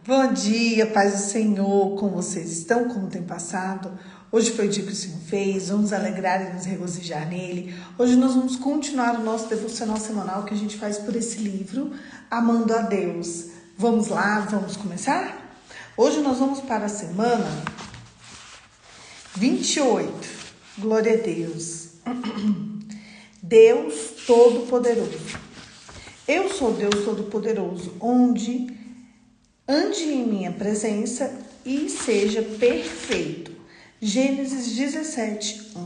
Bom dia, paz do Senhor, como vocês estão, como tem passado? Hoje foi o dia que o Senhor fez, vamos alegrar e nos regozijar nele. Hoje nós vamos continuar o nosso devocional semanal que a gente faz por esse livro, Amando a Deus. Vamos lá, vamos começar? Hoje nós vamos para a semana 28, glória a Deus. Deus Todo-Poderoso. Eu sou Deus Todo-Poderoso, ande em minha presença e seja perfeito. Gênesis 17, 1.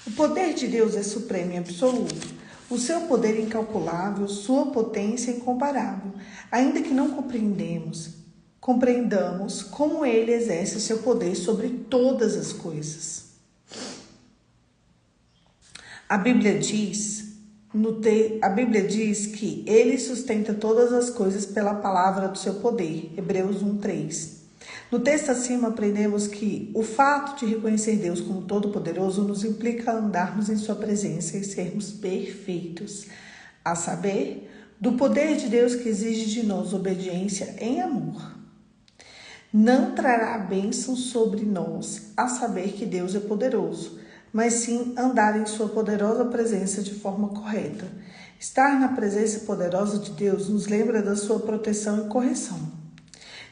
O poder de Deus é supremo e absoluto. O seu poder é incalculável, sua potência é incomparável. Ainda que não compreendamos como ele exerce o seu poder sobre todas as coisas. A Bíblia diz que ele sustenta todas as coisas pela palavra do seu poder. Hebreus 1:3. No texto acima aprendemos que o fato de reconhecer Deus como Todo-Poderoso nos implica andarmos em sua presença e sermos perfeitos, a saber, do poder de Deus que exige de nós obediência em amor. Não trará bênção sobre nós, a saber que Deus é poderoso, mas sim andar em sua poderosa presença de forma correta. Estar na presença poderosa de Deus nos lembra da sua proteção e correção.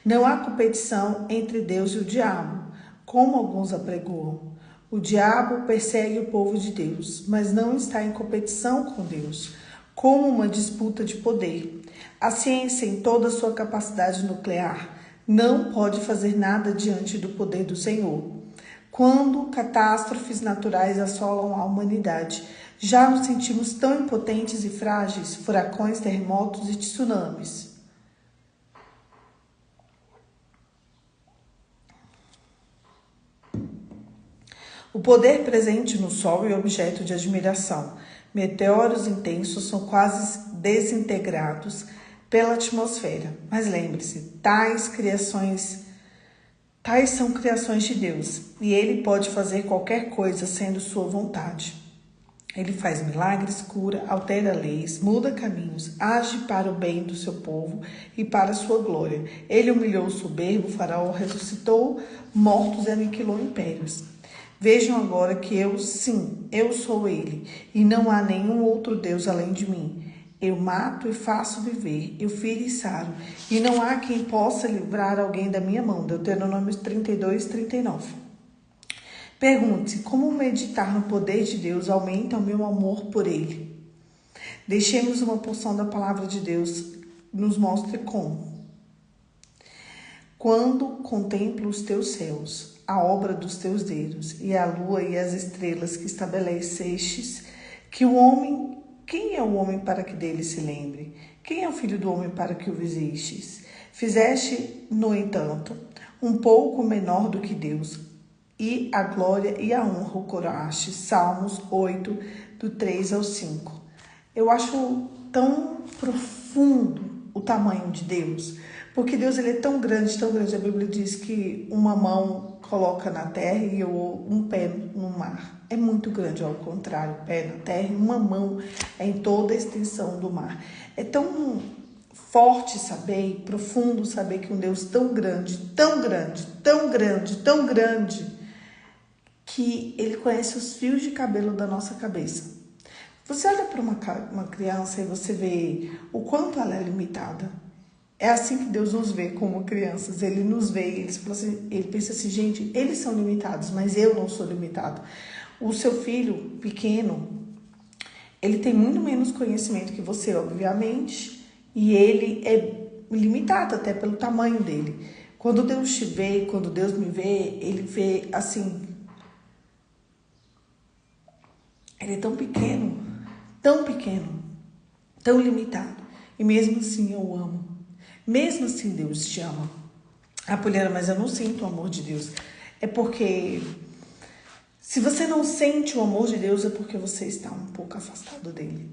Não há competição entre Deus e o diabo, como alguns apregoam. O diabo persegue o povo de Deus, mas não está em competição com Deus, como uma disputa de poder. A ciência, em toda a sua capacidade nuclear, não pode fazer nada diante do poder do Senhor. Quando catástrofes naturais assolam a humanidade, já nos sentimos tão impotentes e frágeis, furacões, terremotos e tsunamis. O poder presente no Sol é objeto de admiração. Meteoros intensos são quase desintegrados pela atmosfera. Mas lembre-se, tais são criações de Deus, e Ele pode fazer qualquer coisa sendo sua vontade. Ele faz milagres, cura, altera leis, muda caminhos, age para o bem do seu povo e para a sua glória. Ele humilhou o soberbo, o faraó, ressuscitou mortos e aniquilou impérios. Vejam agora que eu sou Ele, e não há nenhum outro Deus além de mim. Eu mato e faço viver, eu firo e saro, e não há quem possa livrar alguém da minha mão. Deuteronômio 32, 39. Pergunte-se, como meditar no poder de Deus aumenta o meu amor por Ele? Deixemos uma porção da palavra de Deus nos mostre como. Quando contemplo os teus céus, a obra dos teus dedos, e a lua e as estrelas que estabelecestes, quem é o homem para que dele se lembre? Quem é o filho do homem para que o visestes? Fizeste, no entanto, um pouco menor do que Deus, e a glória e a honra o coroaste. Salmos 8, do 3 ao 5. Eu acho tão profundo o tamanho de Deus, porque Deus ele é tão grande. A Bíblia diz que uma mão coloca na terra e um pé no mar. É muito grande, ao contrário, pé na terra e uma mão em toda a extensão do mar. É tão forte saber, profundo saber que um Deus tão grande, que ele conhece os fios de cabelo da nossa cabeça. Você olha para uma criança e você vê o quanto ela é limitada. É assim que Deus nos vê como crianças. Ele nos vê, ele pensa assim, gente, eles são limitados, mas eu não sou limitado. O seu filho pequeno, ele tem muito menos conhecimento que você, obviamente, e ele é limitado até pelo tamanho dele. Quando Deus te vê, quando Deus me vê, ele vê assim, ele é tão pequeno, tão limitado, e mesmo assim eu o amo. Mesmo assim Deus te ama. Poliana, mas eu não sinto o amor de Deus. É porque se você não sente o amor de Deus, é porque você está um pouco afastado dele.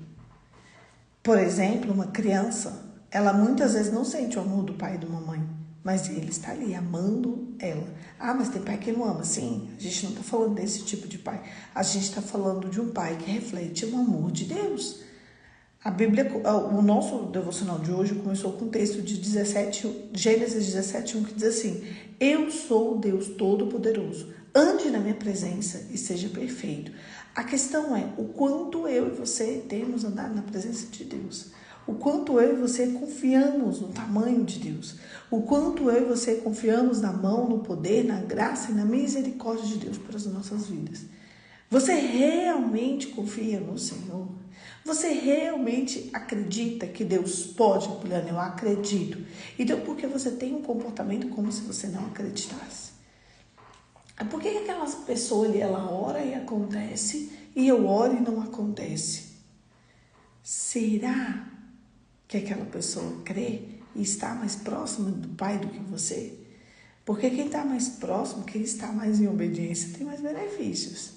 Por exemplo, uma criança, ela muitas vezes não sente o amor do pai e da mamãe, mas ele está ali amando ela. Mas tem pai que não ama. Sim, a gente não está falando desse tipo de pai. A gente está falando de um pai que reflete o amor de Deus. A Bíblia, o nosso devocional de hoje começou com um texto de Gênesis 17:1, que diz assim: eu sou o Deus Todo-Poderoso, ande na minha presença e seja perfeito. A questão é o quanto eu e você temos andado na presença de Deus. O quanto eu e você confiamos no tamanho de Deus. O quanto eu e você confiamos na mão, no poder, na graça e na misericórdia de Deus para as nossas vidas. Você realmente confia no Senhor? Você realmente acredita que Deus pode, Poliana? Eu acredito. Então, por que você tem um comportamento como se você não acreditasse? Por que aquela pessoa ali, ela ora e acontece, e eu oro e não acontece? Será que aquela pessoa crê e está mais próxima do Pai do que você? Porque quem está mais próximo, quem está mais em obediência, tem mais benefícios.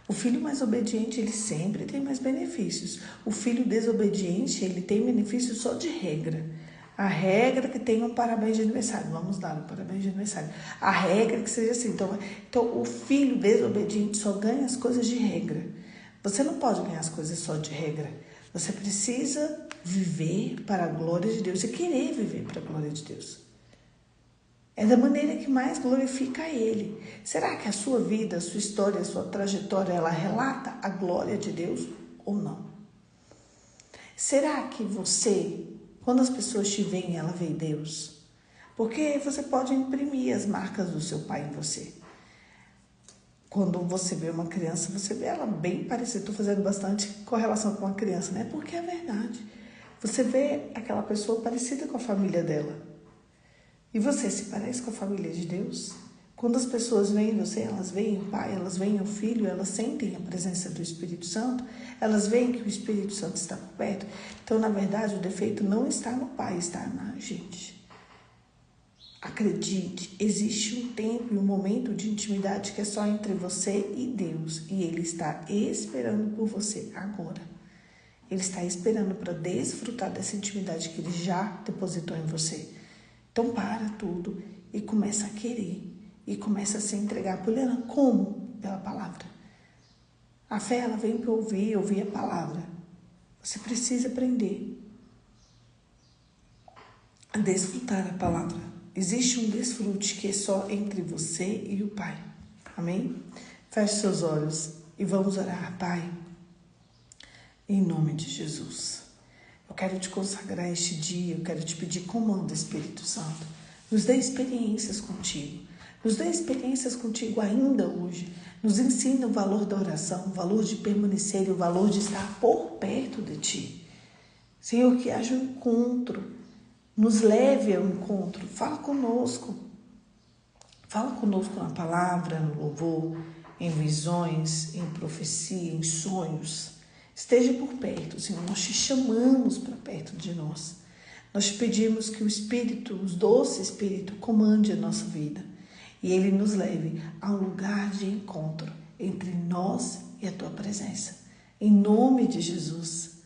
O filho mais obediente, ele sempre tem mais benefícios. O filho desobediente, ele tem benefícios só de regra. A regra que tenha um parabéns de aniversário. Vamos dar um parabéns de aniversário. A regra que seja assim. Então, o filho desobediente só ganha as coisas de regra. Você não pode ganhar as coisas só de regra. Você precisa viver para a glória de Deus e querer viver para a glória de Deus. É da maneira que mais glorifica a Ele. Será que a sua vida, a sua história, a sua trajetória, ela relata a glória de Deus ou não? Será que você, quando as pessoas te veem, ela vê Deus? Porque você pode imprimir as marcas do seu pai em você. Quando você vê uma criança, você vê ela bem parecida. Estou fazendo bastante correlação com uma criança, né? Porque é verdade. Você vê aquela pessoa parecida com a família dela. E você se parece com a família de Deus? Quando as pessoas veem você, elas veem o Pai, elas veem o Filho, elas sentem a presença do Espírito Santo, elas veem que o Espírito Santo está por perto. Então, na verdade, o defeito não está no Pai, está na gente. Acredite, existe um tempo e um momento de intimidade que é só entre você e Deus. E Ele está esperando por você agora. Ele está esperando para desfrutar dessa intimidade que Ele já depositou em você. Então para tudo e começa a querer. E começa a se entregar. Poliana, como? Pela palavra. A fé, ela vem para ouvir a palavra. Você precisa aprender a desfrutar a palavra. Existe um desfrute que é só entre você e o Pai. Amém? Feche seus olhos e vamos orar, Pai. Em nome de Jesus. Eu quero te consagrar este dia, eu quero te pedir comando, Espírito Santo. Nos dê experiências contigo. Nos dê experiências contigo ainda hoje. Nos ensina o valor da oração, o valor de permanecer e o valor de estar por perto de Ti. Senhor, que haja um encontro. Nos leve ao encontro. Fala conosco. Fala conosco na palavra, no louvor, em visões, em profecia, em sonhos. Esteja por perto, Senhor. Nós te chamamos para perto de nós. Nós te pedimos que o Espírito, o doce Espírito, comande a nossa vida. E Ele nos leve a um lugar de encontro entre nós e a Tua presença. Em nome de Jesus.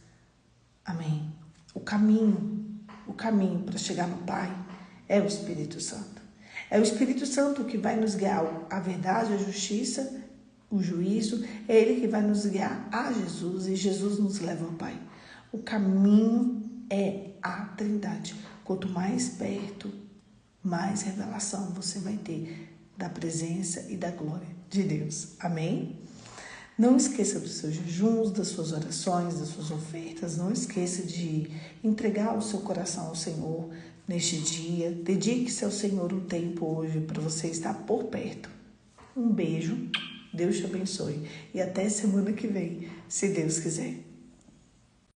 Amém. O caminho para chegar no Pai é o Espírito Santo. É o Espírito Santo que vai nos guiar à verdade, à justiça, o juízo. É Ele que vai nos guiar a Jesus e Jesus nos leva ao Pai. O caminho é a Trindade. Quanto mais perto, mais revelação você vai ter da presença e da glória de Deus. Amém? Não esqueça dos seus jejuns, das suas orações, das suas ofertas. Não esqueça de entregar o seu coração ao Senhor neste dia. Dedique-se ao Senhor um tempo hoje para você estar por perto. Um beijo, Deus te abençoe e até semana que vem, se Deus quiser.